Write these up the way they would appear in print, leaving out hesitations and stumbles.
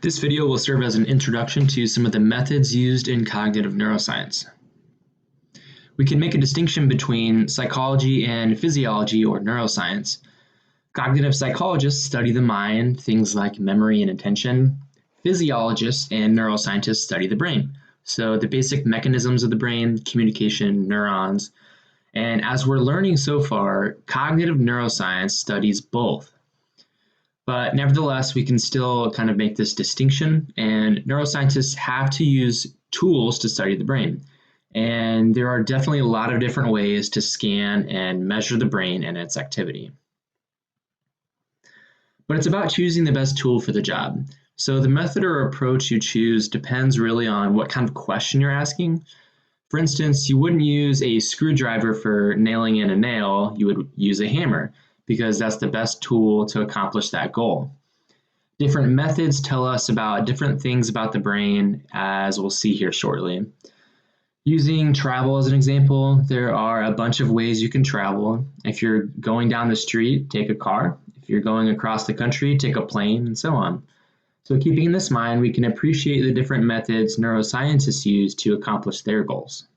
This video will serve as an introduction to some of the methods used in cognitive neuroscience. We can make a distinction between psychology and physiology or neuroscience. Cognitive psychologists study the mind, things like memory and attention. Physiologists and neuroscientists study the brain, so the basic mechanisms of the brain, communication, neurons. And as we're learning so far, cognitive neuroscience studies both. But nevertheless, we can still kind of make this distinction, and neuroscientists have to use tools to study the brain. And there are definitely a lot of different ways to scan and measure the brain and its activity. But it's about choosing the best tool for the job. So the method or approach you choose depends really on what kind of question you're asking. For instance, you wouldn't use a screwdriver for nailing in a nail, you would use a hammer, because that's the best tool to accomplish that goal. Different methods tell us about different things about the brain, as we'll see here shortly. Using travel as an example, there are a bunch of ways you can travel. If you're going down the street, take a car. If you're going across the country, take a plane, and so on. So keeping this in mind, we can appreciate the different methods neuroscientists use to accomplish their goals.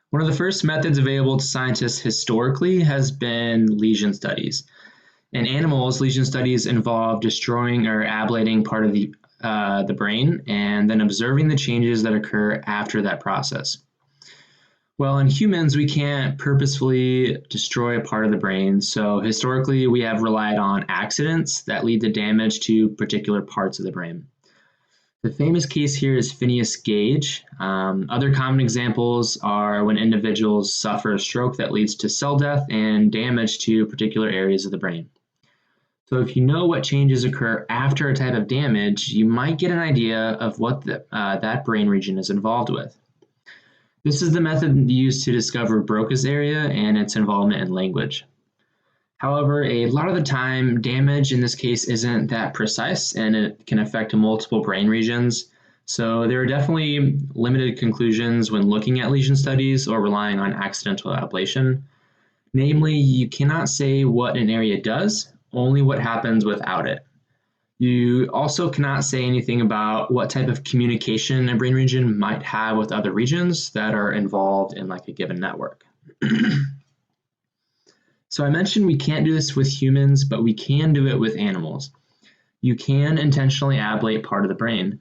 One of the first methods available to scientists historically has been lesion studies. In animals, lesion studies involve destroying or ablating part of the brain and then observing the changes that occur after that process. Well, in humans, we can't purposefully destroy a part of the brain, so historically we have relied on accidents that lead to damage to particular parts of the brain. The famous case here is Phineas Gage. Other common examples are when individuals suffer a stroke that leads to cell death and damage to particular areas of the brain. So if you know what changes occur after a type of damage, you might get an idea of what that brain region is involved with. This is the method used to discover Broca's area and its involvement in language. However, a lot of the time, damage in this case isn't that precise and it can affect multiple brain regions. So there are definitely limited conclusions when looking at lesion studies or relying on accidental ablation. Namely, you cannot say what an area does, only what happens without it. You also cannot say anything about what type of communication a brain region might have with other regions that are involved in like a given network. So I mentioned we can't do this with humans, but we can do it with animals. You can intentionally ablate part of the brain.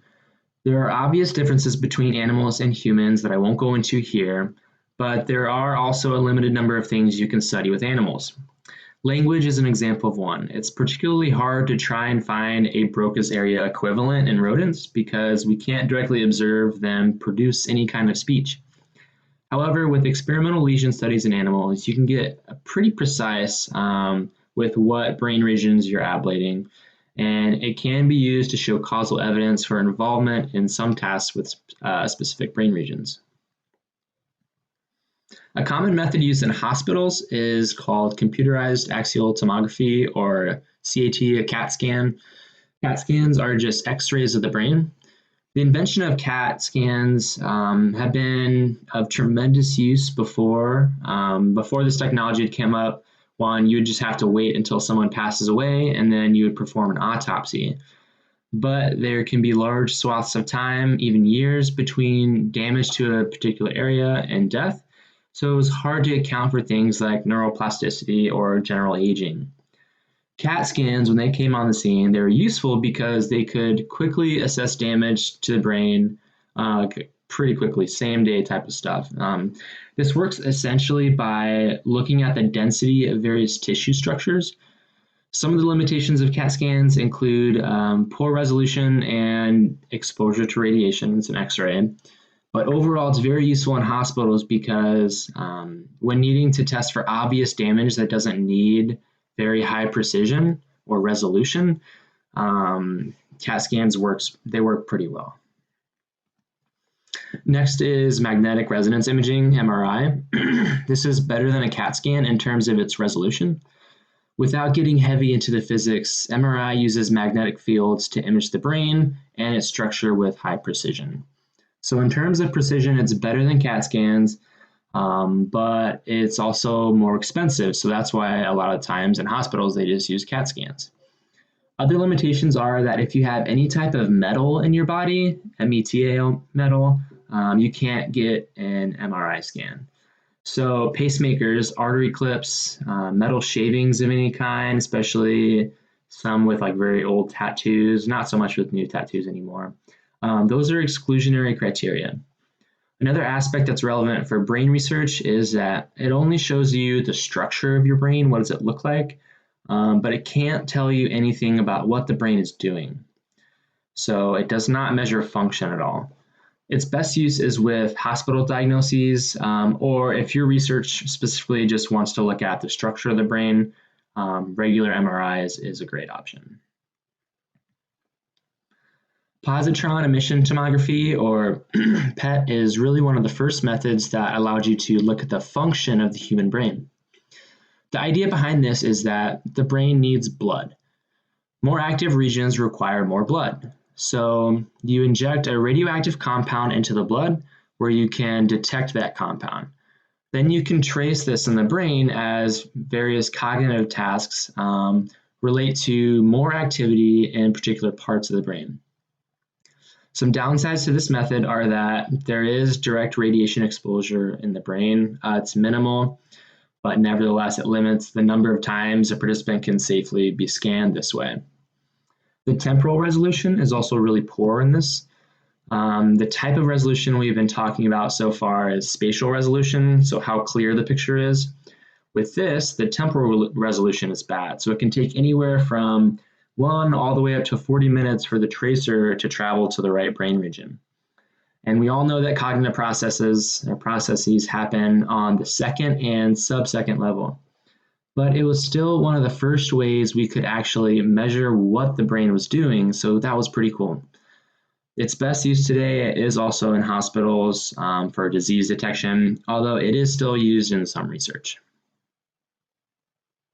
There are obvious differences between animals and humans that I won't go into here, but there are also a limited number of things you can study with animals. Language is an example of one. It's particularly hard to try and find a Broca's area equivalent in rodents because we can't directly observe them produce any kind of speech. However, with experimental lesion studies in animals, you can get pretty precise with what brain regions you're ablating, and it can be used to show causal evidence for involvement in some tasks with specific brain regions. A common method used in hospitals is called computerized axial tomography, or CAT, a CAT scan. CAT scans are just X-rays of the brain. The invention of CAT scans have been of tremendous use before. Before this technology came up, you would just have to wait until someone passes away and then you would perform an autopsy. But there can be large swaths of time, even years, between damage to a particular area and death. So it was hard to account for things like neuroplasticity or general aging. CAT scans, when they came on the scene, they were useful because they could quickly assess damage to the brain pretty quickly, same day type of stuff. This works essentially by looking at the density of various tissue structures. Some of the limitations of CAT scans include poor resolution and exposure to radiation. It's an X-ray. But overall, it's very useful in hospitals because when needing to test for obvious damage that doesn't need very high precision or resolution, CAT scans work pretty well. Next is magnetic resonance imaging, MRI. This is better than a CAT scan in terms of its resolution. Without getting heavy into the physics, MRI uses magnetic fields to image the brain and its structure with high precision. So in terms of precision, it's better than CAT scans, but it's also more expensive. So that's why a lot of times in hospitals, they just use CAT scans. Other limitations are that if you have any type of metal in your body, METAL metal, you can't get an MRI scan. So pacemakers, artery clips, metal shavings of any kind, especially some with like very old tattoos, not so much with new tattoos anymore. Those are exclusionary criteria. Another aspect that's relevant for brain research is that it only shows you the structure of your brain, what does it look like, but it can't tell you anything about what the brain is doing. So it does not measure function at all. Its best use is with hospital diagnoses, or if your research specifically just wants to look at the structure of the brain, regular MRIs is a great option. Positron emission tomography, or PET, is really one of the first methods that allowed you to look at the function of the human brain. The idea behind this is that the brain needs blood. More active regions require more blood. So you inject a radioactive compound into the blood where you can detect that compound. Then you can trace this in the brain as various cognitive tasks relate to more activity in particular parts of the brain. Some downsides to this method are that there is direct radiation exposure in the brain. It's minimal, but nevertheless it limits the number of times a participant can safely be scanned this way. The temporal resolution is also really poor in this. The type of resolution we've been talking about so far is spatial resolution, so how clear the picture is. With this, the temporal resolution is bad, so it can take anywhere from 1 all the way up to 40 minutes for the tracer to travel to the right brain region. And we all know that cognitive processes happen on the second and sub-second level. But it was still one of the first ways we could actually measure what the brain was doing, so that was pretty cool. Its best use today is also in hospitals for disease detection, although it is still used in some research.